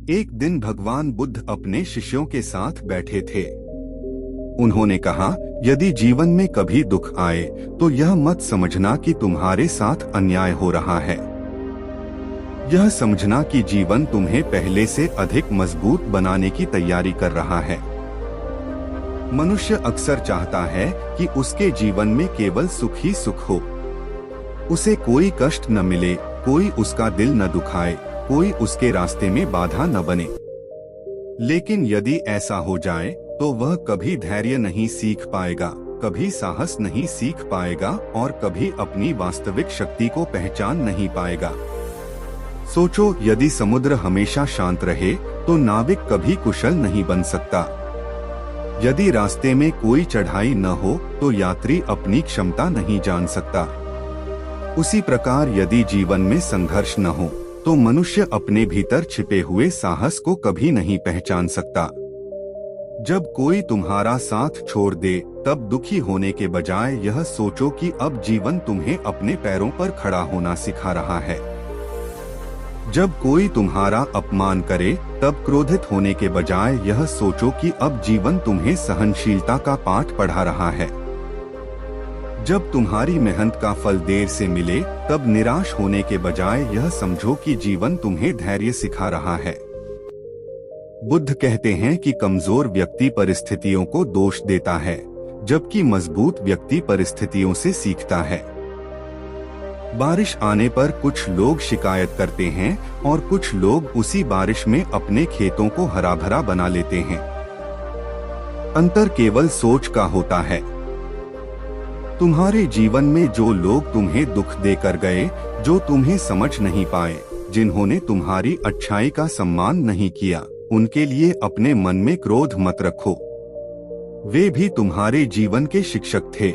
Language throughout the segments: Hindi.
एक दिन भगवान बुद्ध अपने शिष्यों के साथ बैठे थे। उन्होंने कहा, यदि जीवन में कभी दुख आए तो यह मत समझना कि तुम्हारे साथ अन्याय हो रहा है। यह समझना कि जीवन तुम्हें पहले से अधिक मजबूत बनाने की तैयारी कर रहा है। मनुष्य अक्सर चाहता है कि उसके जीवन में केवल सुख ही सुख हो। उसे कोई कष्ट न मिले, कोई उसका दिल न दुखाए, कोई उसके रास्ते में बाधा न बने। लेकिन यदि ऐसा हो जाए तो वह कभी धैर्य नहीं सीख पाएगा, कभी साहस नहीं सीख पाएगा और कभी अपनी वास्तविक शक्ति को पहचान नहीं पाएगा। सोचो, यदि समुद्र हमेशा शांत रहे तो नाविक कभी कुशल नहीं बन सकता। यदि रास्ते में कोई चढ़ाई न हो तो यात्री अपनी क्षमता नहीं जान सकता। उसी प्रकार यदि जीवन में संघर्ष न हो तो मनुष्य अपने भीतर छिपे हुए साहस को कभी नहीं पहचान सकता। जब कोई तुम्हारा साथ छोड़ दे तब दुखी होने के बजाय यह सोचो कि अब जीवन तुम्हें अपने पैरों पर खड़ा होना सिखा रहा है। जब कोई तुम्हारा अपमान करे तब क्रोधित होने के बजाय यह सोचो कि अब जीवन तुम्हें सहनशीलता का पाठ पढ़ा रहा है। जब तुम्हारी मेहनत का फल देर से मिले तब निराश होने के बजाय यह समझो कि जीवन तुम्हें धैर्य सिखा रहा है। बुद्ध कहते हैं कि कमजोर व्यक्ति परिस्थितियों को दोष देता है, जबकि मजबूत व्यक्ति परिस्थितियों से सीखता है। बारिश आने पर कुछ लोग शिकायत करते हैं और कुछ लोग उसी बारिश में अपने खेतों को हरा भरा बना लेते हैं। अंतर केवल सोच का होता है। तुम्हारे जीवन में जो लोग तुम्हें दुख देकर गए, जो तुम्हें समझ नहीं पाए, जिन्होंने तुम्हारी अच्छाई का सम्मान नहीं किया, उनके लिए अपने मन में क्रोध मत रखो। वे भी तुम्हारे जीवन के शिक्षक थे।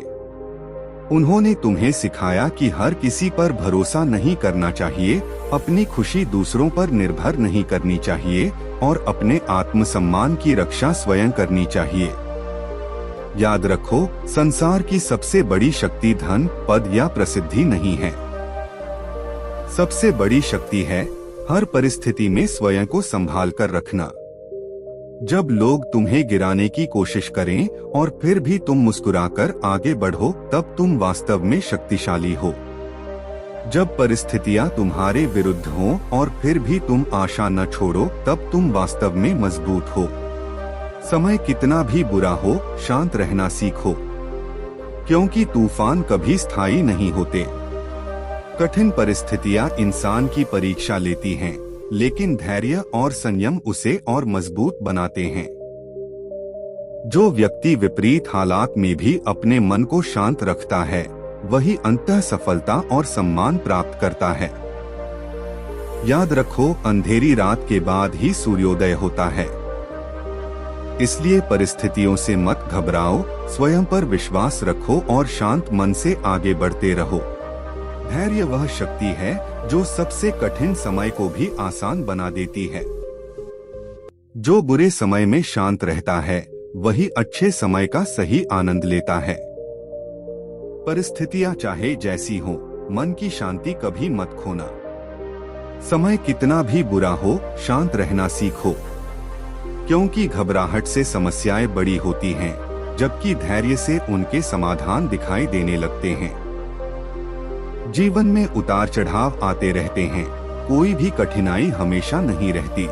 उन्होंने तुम्हें सिखाया कि हर किसी पर भरोसा नहीं करना चाहिए, अपनी खुशी दूसरों पर निर्भर नहीं करनी चाहिए और अपने आत्मसम्मान की रक्षा स्वयं करनी चाहिए। याद रखो, संसार की सबसे बड़ी शक्ति धन, पद या प्रसिद्धि नहीं है। सबसे बड़ी शक्ति है हर परिस्थिति में स्वयं को संभाल कर रखना। जब लोग तुम्हें गिराने की कोशिश करें और फिर भी तुम मुस्कुराकर आगे बढ़ो, तब तुम वास्तव में शक्तिशाली हो। जब परिस्थितियां तुम्हारे विरुद्ध हों और फिर भी तुम आशा न छोड़ो, तब तुम वास्तव में मजबूत हो। समय कितना भी बुरा हो, शांत रहना सीखो, क्योंकि तूफान कभी स्थायी नहीं होते। कठिन परिस्थितियां इंसान की परीक्षा लेती हैं, लेकिन धैर्य और संयम उसे और मजबूत बनाते हैं। जो व्यक्ति विपरीत हालात में भी अपने मन को शांत रखता है, वही अंततः सफलता और सम्मान प्राप्त करता है। याद रखो, अंधेरी रात के बाद ही सूर्योदय होता है। इसलिए परिस्थितियों से मत घबराओ, स्वयं पर विश्वास रखो और शांत मन से आगे बढ़ते रहो। धैर्य वह शक्ति है जो सबसे कठिन समय को भी आसान बना देती है। जो बुरे समय में शांत रहता है, वही अच्छे समय का सही आनंद लेता है। परिस्थितियां चाहे जैसी हो, मन की शांति कभी मत खोना। समय कितना भी बुरा हो, शांत रहना सीखो, क्योंकि घबराहट से समस्याएं बड़ी होती हैं, जबकि धैर्य से उनके समाधान दिखाई देने लगते हैं। जीवन में उतार चढ़ाव आते रहते हैं, कोई भी कठिनाई हमेशा नहीं रहती।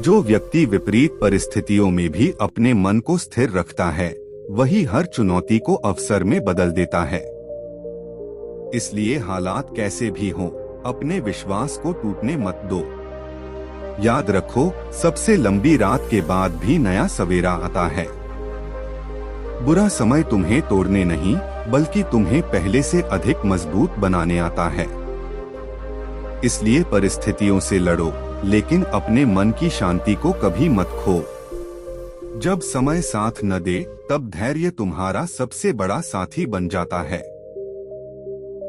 जो व्यक्ति विपरीत परिस्थितियों में भी अपने मन को स्थिर रखता है, वही हर चुनौती को अवसर में बदल देता है। इसलिए हालात कैसे भी हों, अपने विश्वास को टूटने मत दो। याद रखो, सबसे लंबी रात के बाद भी नया सवेरा आता है। बुरा समय तुम्हें तोड़ने नहीं, बल्कि तुम्हें पहले से अधिक मजबूत बनाने आता है। इसलिए परिस्थितियों से लड़ो, लेकिन अपने मन की शांति को कभी मत खो। जब समय साथ न दे, तब धैर्य तुम्हारा सबसे बड़ा साथी बन जाता है।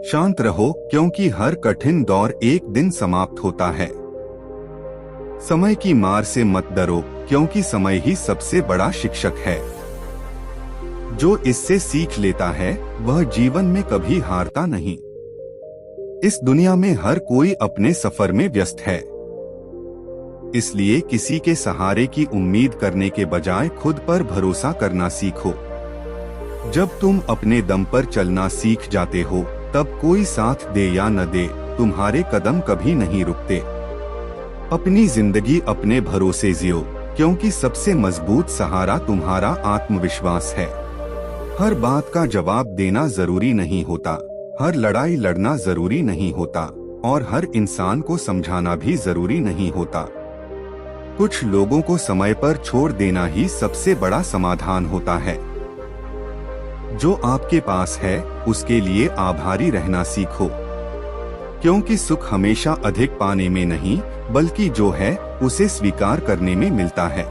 शांत रहो, क्योंकि हर कठिन दौर एक दिन समाप्त होता है। समय की मार से मत डरो, क्योंकि समय ही सबसे बड़ा शिक्षक है। जो इससे सीख लेता है, वह जीवन में कभी हारता नहीं। इस दुनिया में हर कोई अपने सफर में व्यस्त है। इसलिए किसी के सहारे की उम्मीद करने के बजाय खुद पर भरोसा करना सीखो। जब तुम अपने दम पर चलना सीख जाते हो, तब कोई साथ दे या न दे, तुम्हारे कदम कभी नहीं रुकते। अपनी जिंदगी अपने भरोसे जियो, क्योंकि सबसे मजबूत सहारा तुम्हारा आत्मविश्वास है। हर बात का जवाब देना जरूरी नहीं होता, हर लड़ाई लड़ना जरूरी नहीं होता, और हर इंसान को समझाना भी जरूरी नहीं होता। कुछ लोगों को समय पर छोड़ देना ही सबसे बड़ा समाधान होता है। जो आपके पास है उसके लिए आभारी रहना सीखो, क्योंकि सुख हमेशा अधिक पाने में नहीं, बल्कि जो है उसे स्वीकार करने में मिलता है।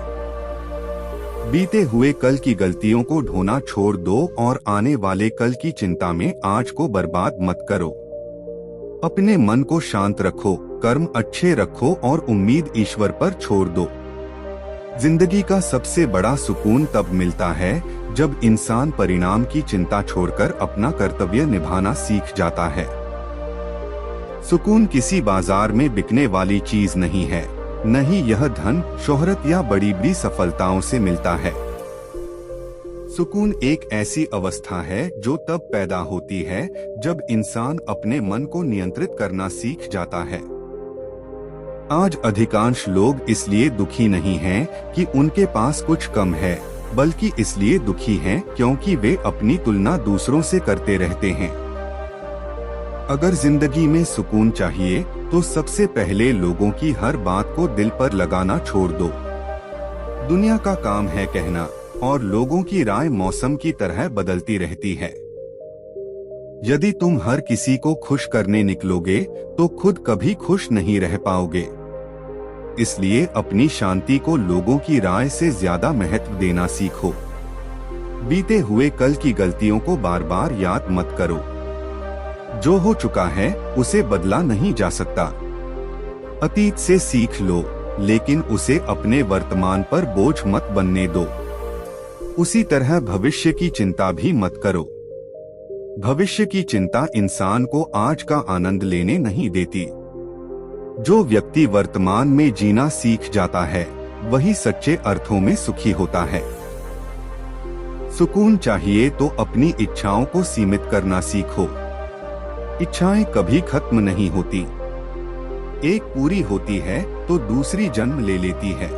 बीते हुए कल की गलतियों को ढोना छोड़ दो और आने वाले कल की चिंता में आज को बर्बाद मत करो। अपने मन को शांत रखो, कर्म अच्छे रखो और उम्मीद ईश्वर पर छोड़ दो। जिंदगी का सबसे बड़ा सुकून तब मिलता है जब इंसान परिणाम की चिंता छोड़कर अपना कर्तव्य निभाना सीख जाता है। सुकून किसी बाजार में बिकने वाली चीज नहीं है, न ही यह धन, शोहरत या बड़ी बड़ी सफलताओं से मिलता है। सुकून एक ऐसी अवस्था है जो तब पैदा होती है जब इंसान अपने मन को नियंत्रित करना सीख जाता है। आज अधिकांश लोग इसलिए दुखी नहीं हैं कि उनके पास कुछ कम है, बल्कि इसलिए दुखी हैं क्योंकि वे अपनी तुलना दूसरों से करते रहते हैं। अगर जिंदगी में सुकून चाहिए तो सबसे पहले लोगों की हर बात को दिल पर लगाना छोड़ दो। दुनिया का काम है कहना, और लोगों की राय मौसम की तरह बदलती रहती है। यदि तुम हर किसी को खुश करने निकलोगे तो खुद कभी खुश नहीं रह पाओगे। इसलिए अपनी शांति को लोगों की राय से ज्यादा महत्व देना सीखो। बीते हुए कल की गलतियों को बार बार याद मत करो। जो हो चुका है उसे बदला नहीं जा सकता। अतीत से सीख लो, लेकिन उसे अपने वर्तमान पर बोझ मत बनने दो। उसी तरह भविष्य की चिंता भी मत करो। भविष्य की चिंता इंसान को आज का आनंद लेने नहीं देती। जो व्यक्ति वर्तमान में जीना सीख जाता है वही सच्चे अर्थों में सुखी होता है। सुकून चाहिए तो अपनी इच्छाओं को सीमित करना सीखो। इच्छाएं कभी खत्म नहीं होती, एक पूरी होती है तो दूसरी जन्म ले लेती है।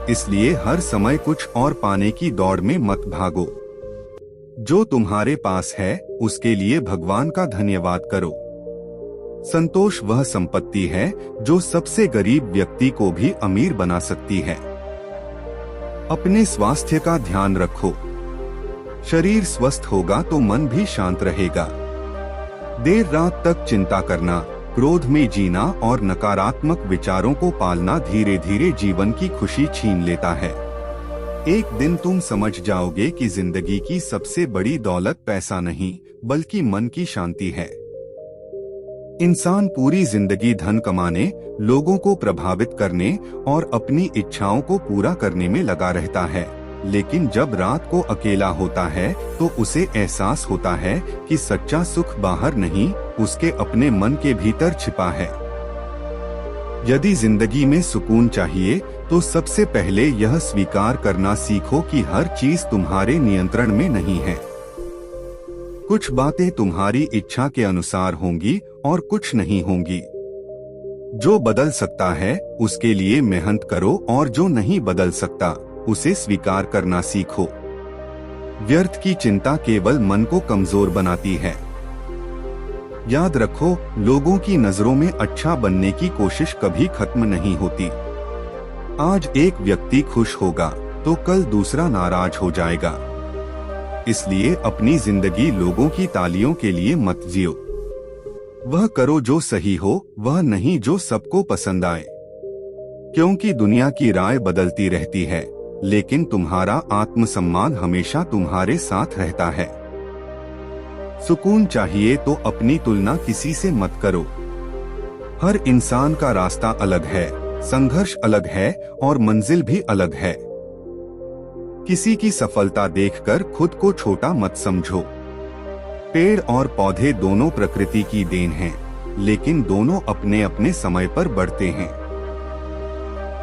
इसलिए हर समय कुछ और पाने की दौड़ में मत भागो। जो तुम्हारे पास है उसके लिए भगवान का धन्यवाद करो। संतोष वह संपत्ति है जो सबसे गरीब व्यक्ति को भी अमीर बना सकती है। अपने स्वास्थ्य का ध्यान रखो। शरीर स्वस्थ होगा तो मन भी शांत रहेगा। देर रात तक चिंता करना, क्रोध में जीना और नकारात्मक विचारों को पालना धीरे धीरे जीवन की खुशी छीन लेता है। एक दिन तुम समझ जाओगे कि जिंदगी की सबसे बड़ी दौलत पैसा नहीं, बल्कि मन की शांति है। इंसान पूरी जिंदगी धन कमाने, लोगों को प्रभावित करने और अपनी इच्छाओं को पूरा करने में लगा रहता है, लेकिन जब रात को अकेला होता है तो उसे एहसास होता है कि सच्चा सुख बाहर नहीं, उसके अपने मन के भीतर छिपा है। यदि जिंदगी में सुकून चाहिए तो सबसे पहले यह स्वीकार करना सीखो कि हर चीज तुम्हारे नियंत्रण में नहीं है। कुछ बातें तुम्हारी इच्छा के अनुसार होंगी और कुछ नहीं होंगी। जो बदल सकता है उसके लिए मेहनत करो, और जो नहीं बदल सकता उसे स्वीकार करना सीखो। व्यर्थ की चिंता केवल मन को कमजोर बनाती है। याद रखो, लोगों की नजरों में अच्छा बनने की कोशिश कभी खत्म नहीं होती। आज एक व्यक्ति खुश होगा तो कल दूसरा नाराज हो जाएगा। इसलिए अपनी जिंदगी लोगों की तालियों के लिए मत जियो। वह करो जो सही हो, वह नहीं जो सबको पसंद आए। क्योंकि दुनिया की राय बदलती रहती है, लेकिन तुम्हारा आत्मसम्मान हमेशा तुम्हारे साथ रहता है। सुकून चाहिए तो अपनी तुलना किसी से मत करो। हर इंसान का रास्ता अलग है, संघर्ष अलग है और मंजिल भी अलग है। किसी की सफलता देखकर खुद को छोटा मत समझो। पेड़ और पौधे दोनों प्रकृति की देन हैं, लेकिन दोनों अपने अपने समय पर बढ़ते हैं।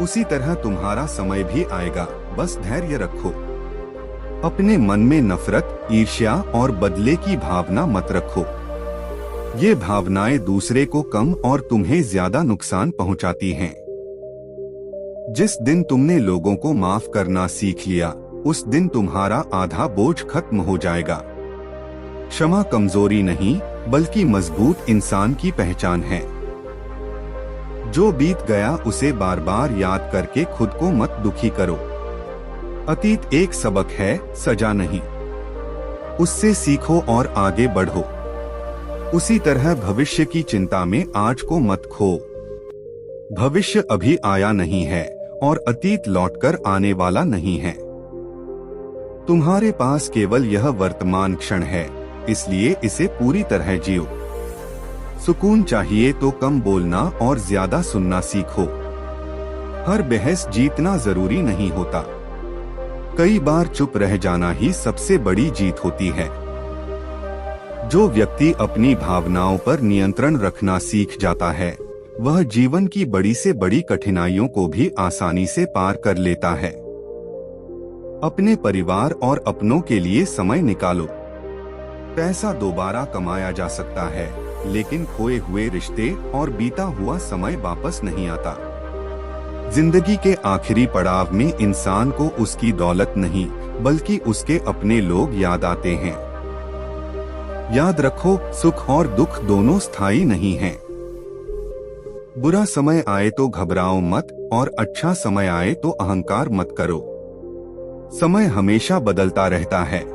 उसी तरह तुम्हारा समय भी आएगा, बस धैर्य रखो। अपने मन में नफरत, ईर्ष्या और बदले की भावना मत रखो। ये भावनाएं दूसरे को कम और तुम्हें ज्यादा नुकसान पहुंचाती हैं। जिस दिन तुमने लोगों को माफ करना सीख लिया, उस दिन तुम्हारा आधा बोझ खत्म हो जाएगा। क्षमा कमजोरी नहीं, बल्कि मजबूत इंसान की पहचान है। जो बीत गया उसे बार बार याद करके खुद को मत दुखी करो। अतीत एक सबक है, सजा नहीं। उससे सीखो और आगे बढ़ो। उसी तरह भविष्य की चिंता में आज को मत खो। भविष्य अभी आया नहीं है और अतीत लौटकर आने वाला नहीं है। तुम्हारे पास केवल यह वर्तमान क्षण है, इसलिए इसे पूरी तरह जियो। सुकून चाहिए तो कम बोलना और ज्यादा सुनना सीखो। हर बहस जीतना जरूरी नहीं होता। कई बार चुप रह जाना ही सबसे बड़ी जीत होती है। जो व्यक्ति अपनी भावनाओं पर नियंत्रण रखना सीख जाता है, वह जीवन की बड़ी से बड़ी कठिनाइयों को भी आसानी से पार कर लेता है। अपने परिवार और अपनों के लिए समय निकालो। पैसा दोबारा कमाया जा सकता है, लेकिन खोए हुए रिश्ते और बीता हुआ समय वापस नहीं आता। जिंदगी के आखिरी पड़ाव में इंसान को उसकी दौलत नहीं, बल्कि उसके अपने लोग याद आते हैं। याद रखो, सुख और दुख दोनों स्थायी नहीं हैं। बुरा समय आए तो घबराओ मत और अच्छा समय आए तो अहंकार मत करो। समय हमेशा बदलता रहता है,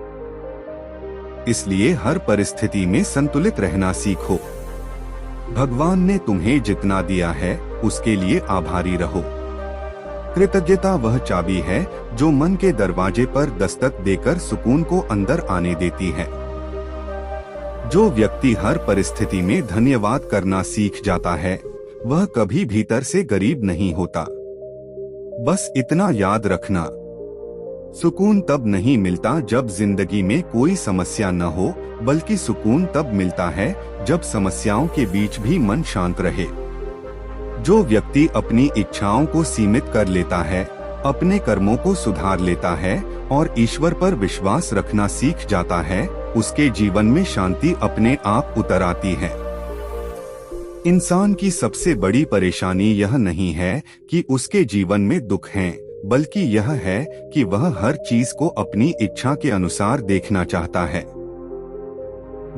इसलिए हर परिस्थिति में संतुलित रहना सीखो। भगवान ने तुम्हें जितना दिया है, उसके लिए आभारी रहो। कृतज्ञता वह चाबी है जो मन के दरवाजे पर दस्तक देकर सुकून को अंदर आने देती है। जो व्यक्ति हर परिस्थिति में धन्यवाद करना सीख जाता है, वह कभी भीतर से गरीब नहीं होता। बस इतना याद रखना, सुकून तब नहीं मिलता जब जिंदगी में कोई समस्या न हो, बल्कि सुकून तब मिलता है जब समस्याओं के बीच भी मन शांत रहे। जो व्यक्ति अपनी इच्छाओं को सीमित कर लेता है, अपने कर्मों को सुधार लेता है और ईश्वर पर विश्वास रखना सीख जाता है, उसके जीवन में शांति अपने आप उतर आती है। इंसान की सबसे बड़ी परेशानी यह नहीं है कि उसके जीवन में दुख हैं, बल्कि यह है कि वह हर चीज को अपनी इच्छा के अनुसार देखना चाहता है।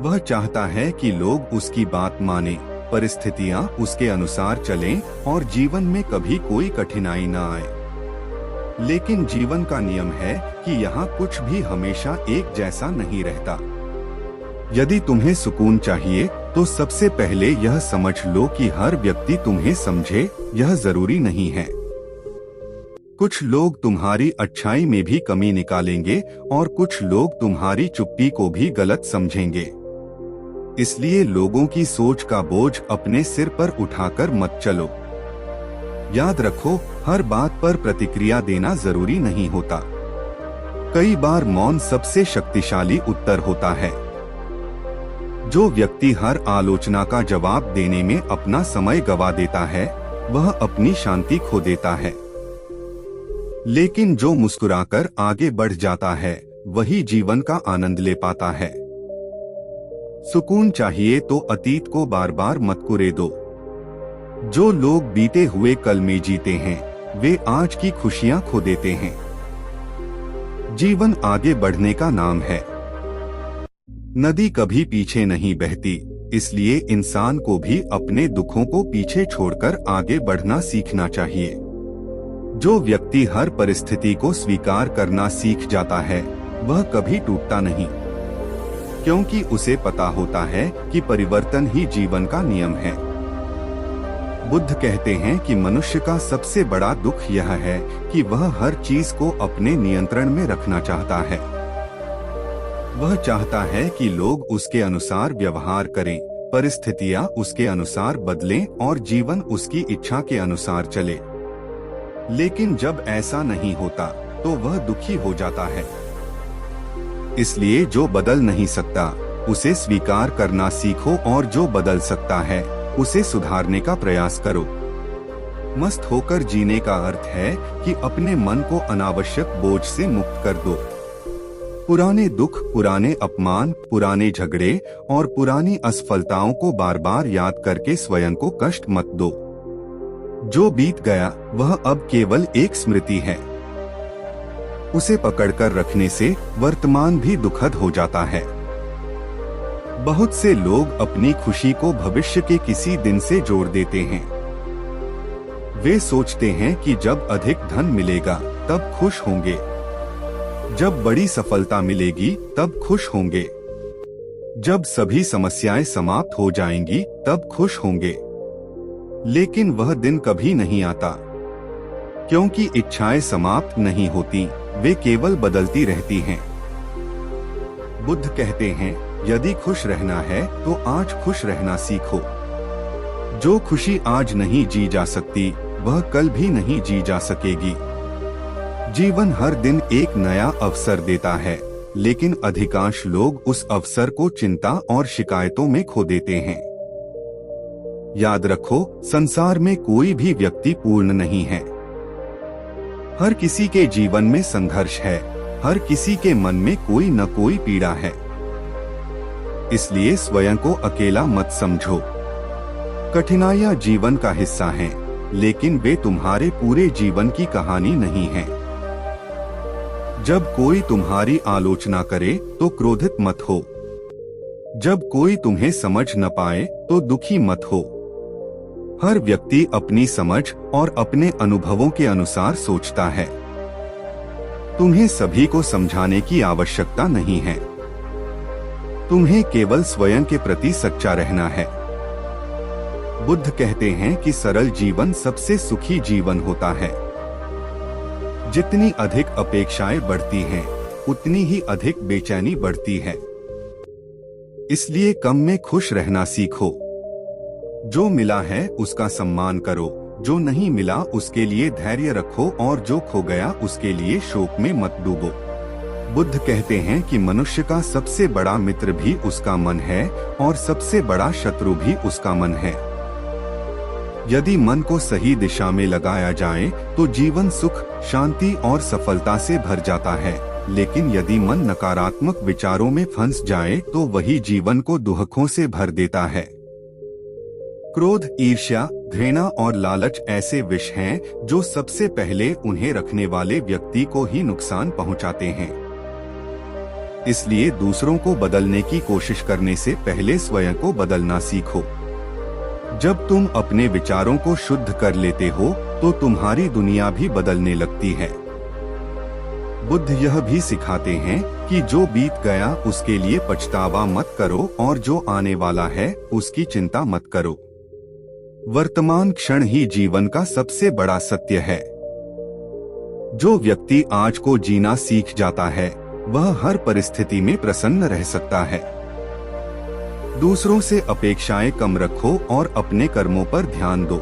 वह चाहता है कि लोग उसकी बात माने, परिस्थितियां उसके अनुसार चलें और जीवन में कभी कोई कठिनाई न आए। लेकिन जीवन का नियम है कि यहाँ कुछ भी हमेशा एक जैसा नहीं रहता। यदि तुम्हें सुकून चाहिए तो सबसे पहले यह समझ लो कि हर व्यक्ति तुम्हें समझे, यह जरूरी नहीं है। कुछ लोग तुम्हारी अच्छाई में भी कमी निकालेंगे और कुछ लोग तुम्हारी चुप्पी को भी गलत समझेंगे। इसलिए लोगों की सोच का बोझ अपने सिर पर उठाकर मत चलो। याद रखो, हर बात पर प्रतिक्रिया देना जरूरी नहीं होता। कई बार मौन सबसे शक्तिशाली उत्तर होता है। जो व्यक्ति हर आलोचना का जवाब देने में अपना समय गवा देता है, वह अपनी शांति खो देता है। लेकिन जो मुस्कुराकर आगे बढ़ जाता है, वही जीवन का आनंद ले पाता है। सुकून चाहिए तो अतीत को बार बार मत कुरे दो। जो लोग बीते हुए कल में जीते हैं, वे आज की खुशियां खो देते हैं। जीवन आगे बढ़ने का नाम है। नदी कभी पीछे नहीं बहती, इसलिए इंसान को भी अपने दुखों को पीछे छोड़कर आगे बढ़ना सीखना चाहिए। जो व्यक्ति हर परिस्थिति को स्वीकार करना सीख जाता है, वह कभी टूटता नहीं, क्योंकि उसे पता होता है कि परिवर्तन ही जीवन का नियम है। बुद्ध कहते हैं कि मनुष्य का सबसे बड़ा दुख यह है कि वह हर चीज को अपने नियंत्रण में रखना चाहता है। वह चाहता है कि लोग उसके अनुसार व्यवहार करें, परिस्थितियां उसके अनुसार बदलें और जीवन उसकी इच्छा के अनुसार चले। लेकिन जब ऐसा नहीं होता, तो वह दुखी हो जाता है। इसलिए जो बदल नहीं सकता, उसे स्वीकार करना सीखो और जो बदल सकता है, उसे सुधारने का प्रयास करो। मस्त होकर जीने का अर्थ है कि अपने मन को अनावश्यक बोझ से मुक्त कर दो। पुराने दुख, पुराने अपमान, पुराने झगड़े और पुरानी असफलताओं को बार बार याद करके स्वयं को कष्ट मत दो। जो बीत गया वह अब केवल एक स्मृति है। उसे पकड़कर रखने से वर्तमान भी दुखद हो जाता है। बहुत से लोग अपनी खुशी को भविष्य के किसी दिन से जोड़ देते हैं। वे सोचते हैं कि जब अधिक धन मिलेगा तब खुश होंगे, जब बड़ी सफलता मिलेगी तब खुश होंगे, जब सभी समस्याएं समाप्त हो जाएंगी तब खुश होंगे। लेकिन वह दिन कभी नहीं आता, क्योंकि इच्छाएं समाप्त नहीं होती, वे केवल बदलती रहती हैं। बुद्ध कहते हैं, यदि खुश रहना है तो आज खुश रहना सीखो। जो खुशी आज नहीं जी जा सकती वह कल भी नहीं जी जा सकेगी। जीवन हर दिन एक नया अवसर देता है, लेकिन अधिकांश लोग उस अवसर को चिंता और शिकायतों में खो देते हैं। याद रखो, संसार में कोई भी व्यक्ति पूर्ण नहीं है। हर किसी के जीवन में संघर्ष है, हर किसी के मन में कोई न कोई पीड़ा है। इसलिए स्वयं को अकेला मत समझो। कठिनाइयां जीवन का हिस्सा हैं, लेकिन वे तुम्हारे पूरे जीवन की कहानी नहीं है। जब कोई तुम्हारी आलोचना करे तो क्रोधित मत हो। जब कोई तुम्हें समझ न पाए तो दुखी मत हो। हर व्यक्ति अपनी समझ और अपने अनुभवों के अनुसार सोचता है। तुम्हें सभी को समझाने की आवश्यकता नहीं है। तुम्हें केवल स्वयं के प्रति सच्चा रहना है। बुद्ध कहते हैं कि सरल जीवन सबसे सुखी जीवन होता है। जितनी अधिक अपेक्षाएं बढ़ती हैं, उतनी ही अधिक बेचैनी बढ़ती है। इसलिए कम में खुश रहना सीखो। जो मिला है उसका सम्मान करो, जो नहीं मिला उसके लिए धैर्य रखो और जो खो गया उसके लिए शोक में मत डूबो। बुद्ध कहते हैं कि मनुष्य का सबसे बड़ा मित्र भी उसका मन है और सबसे बड़ा शत्रु भी उसका मन है। यदि मन को सही दिशा में लगाया जाए तो जीवन सुख, शांति और सफलता से भर जाता है, लेकिन यदि मन नकारात्मक विचारों में फंस जाए तो वही जीवन को दुखों से भर देता है। क्रोध, ईर्ष्या, घृणा और लालच ऐसे विष हैं जो सबसे पहले उन्हें रखने वाले व्यक्ति को ही नुकसान पहुंचाते हैं। इसलिए दूसरों को बदलने की कोशिश करने से पहले स्वयं को बदलना सीखो। जब तुम अपने विचारों को शुद्ध कर लेते हो तो तुम्हारी दुनिया भी बदलने लगती है। बुद्ध यह भी सिखाते हैं कि जो बीत गया उसके लिए पछतावा मत करो और जो आने वाला है उसकी चिंता मत करो। वर्तमान क्षण ही जीवन का सबसे बड़ा सत्य है। जो व्यक्ति आज को जीना सीख जाता है वह हर परिस्थिति में प्रसन्न रह सकता है। दूसरों से अपेक्षाएं कम रखो और अपने कर्मों पर ध्यान दो।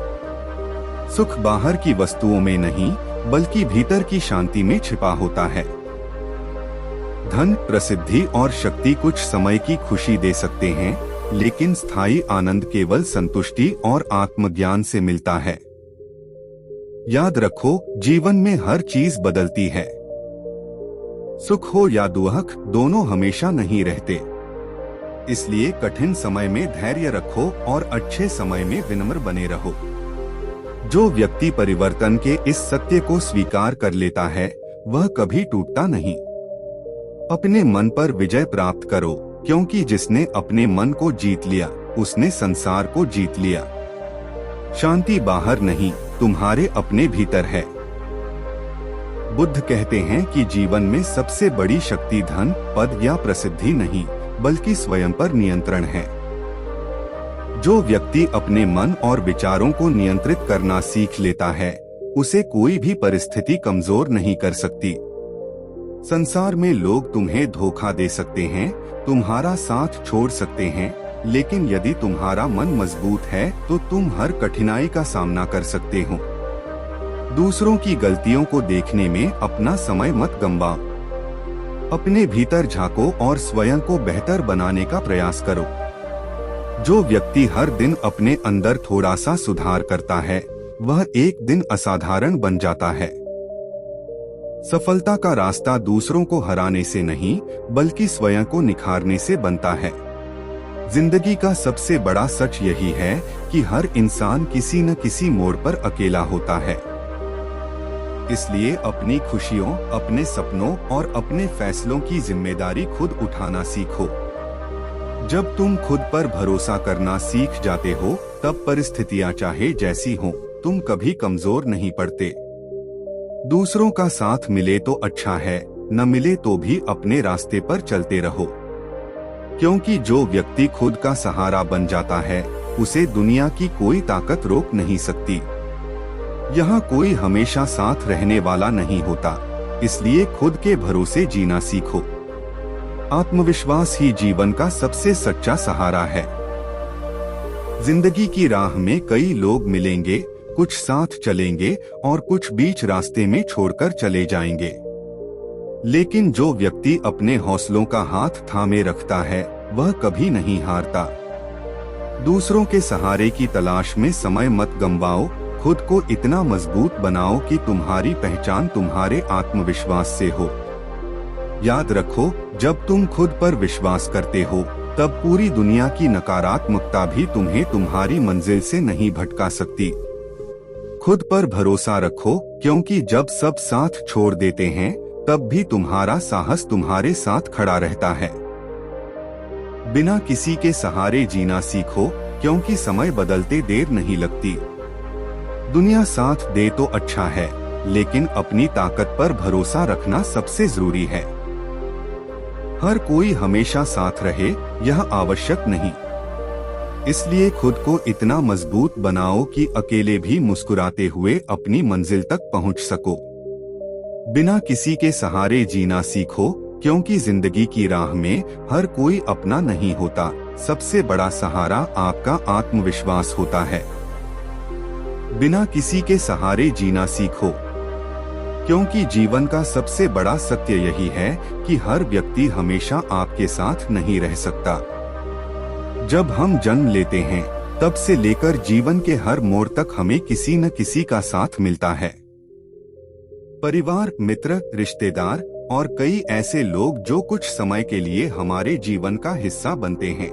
सुख बाहर की वस्तुओं में नहीं बल्कि भीतर की शांति में छिपा होता है। धन, प्रसिद्धि और शक्ति कुछ समय की खुशी दे सकते हैं, लेकिन स्थायी आनंद केवल संतुष्टि और आत्मज्ञान से मिलता है। याद रखो, जीवन में हर चीज बदलती है। सुख हो या दुख, दोनों हमेशा नहीं रहते। इसलिए कठिन समय में धैर्य रखो और अच्छे समय में विनम्र बने रहो। जो व्यक्ति परिवर्तन के इस सत्य को स्वीकार कर लेता है वह कभी टूटता नहीं। अपने मन पर विजय प्राप्त करो, क्योंकि जिसने अपने मन को जीत लिया उसने संसार को जीत लिया। शांति बाहर नहीं, तुम्हारे अपने भीतर है। बुद्ध कहते हैं कि जीवन में सबसे बड़ी शक्ति धन, पद या प्रसिद्धि नहीं बल्कि स्वयं पर नियंत्रण है। जो व्यक्ति अपने मन और विचारों को नियंत्रित करना सीख लेता है उसे कोई भी परिस्थिति कमजोर नहीं कर सकती। संसार में लोग तुम्हें धोखा दे सकते हैं, तुम्हारा साथ छोड़ सकते हैं, लेकिन यदि तुम्हारा मन मजबूत है तो तुम हर कठिनाई का सामना कर सकते हो। दूसरों की गलतियों को देखने में अपना समय मत गंवाओ। अपने भीतर झांको और स्वयं को बेहतर बनाने का प्रयास करो। जो व्यक्ति हर दिन अपने अंदर थोड़ा सा सुधार करता है वह एक दिन असाधारण बन जाता है। सफलता का रास्ता दूसरों को हराने से नहीं, बल्कि स्वयं को निखारने से बनता है। जिंदगी का सबसे बड़ा सच यही है कि हर इंसान किसी न किसी मोड़ पर अकेला होता है। इसलिए अपनी खुशियों, अपने सपनों और अपने फैसलों की जिम्मेदारी खुद उठाना सीखो। जब तुम खुद पर भरोसा करना सीख जाते हो, तब परिस्थितियां चाहे जैसी हों, तुम कभी कमजोर नहीं पड़ते। दूसरों का साथ मिले तो अच्छा है, न मिले तो भी अपने रास्ते पर चलते रहो। क्योंकि जो व्यक्ति खुद का सहारा बन जाता है, उसे दुनिया की कोई ताकत रोक नहीं सकती। यहाँ कोई हमेशा साथ रहने वाला नहीं होता, इसलिए खुद के भरोसे जीना सीखो। आत्मविश्वास ही जीवन का सबसे सच्चा सहारा है। जिंदगी की राह में कई लोग मिलेंगे, कुछ साथ चलेंगे और कुछ बीच रास्ते में छोड़कर चले जाएंगे। लेकिन जो व्यक्ति अपने हौसलों का हाथ थामे रखता है, वह कभी नहीं हारता। दूसरों के सहारे की तलाश में समय मत गंवाओ, खुद को इतना मजबूत बनाओ कि तुम्हारी पहचान तुम्हारे आत्मविश्वास से हो। याद रखो, जब तुम खुद पर विश्वास करते हो, तब पूरी दुनिया की नकारात्मकता भी तुम्हें तुम्हारी मंजिल से नहीं भटका सकती। खुद पर भरोसा रखो, क्योंकि जब सब साथ छोड़ देते हैं, तब भी तुम्हारा साहस तुम्हारे साथ खड़ा रहता है। बिना किसी के सहारे जीना सीखो, क्योंकि समय बदलते देर नहीं लगती। दुनिया साथ दे तो अच्छा है, लेकिन अपनी ताकत पर भरोसा रखना सबसे जरूरी है। हर कोई हमेशा साथ रहे, यह आवश्यक नहीं। इसलिए खुद को इतना मजबूत बनाओ कि अकेले भी मुस्कुराते हुए अपनी मंजिल तक पहुंच सको। बिना किसी के सहारे जीना सीखो, क्योंकि जिंदगी की राह में हर कोई अपना नहीं होता। सबसे बड़ा सहारा आपका आत्मविश्वास होता है। बिना किसी के सहारे जीना सीखो, क्योंकि जीवन का सबसे बड़ा सत्य यही है कि हर व्यक्ति हमेशा आपके साथ नहीं रह सकता। जब हम जन्म लेते हैं, तब से लेकर जीवन के हर मोड़ तक हमें किसी न किसी का साथ मिलता है। परिवार, मित्र, रिश्तेदार और कई ऐसे लोग जो कुछ समय के लिए हमारे जीवन का हिस्सा बनते हैं।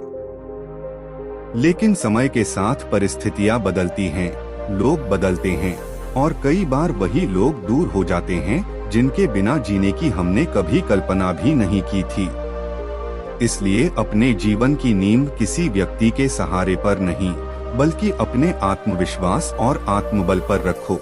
लेकिन समय के साथ परिस्थितियां बदलती हैं, लोग बदलते हैं और कई बार वही लोग दूर हो जाते हैं जिनके बिना जीने की हमने कभी कल्पना भी नहीं की थी। इसलिए अपने जीवन की नींव किसी व्यक्ति के सहारे पर नहीं, बल्कि अपने आत्मविश्वास और आत्मबल पर रखो।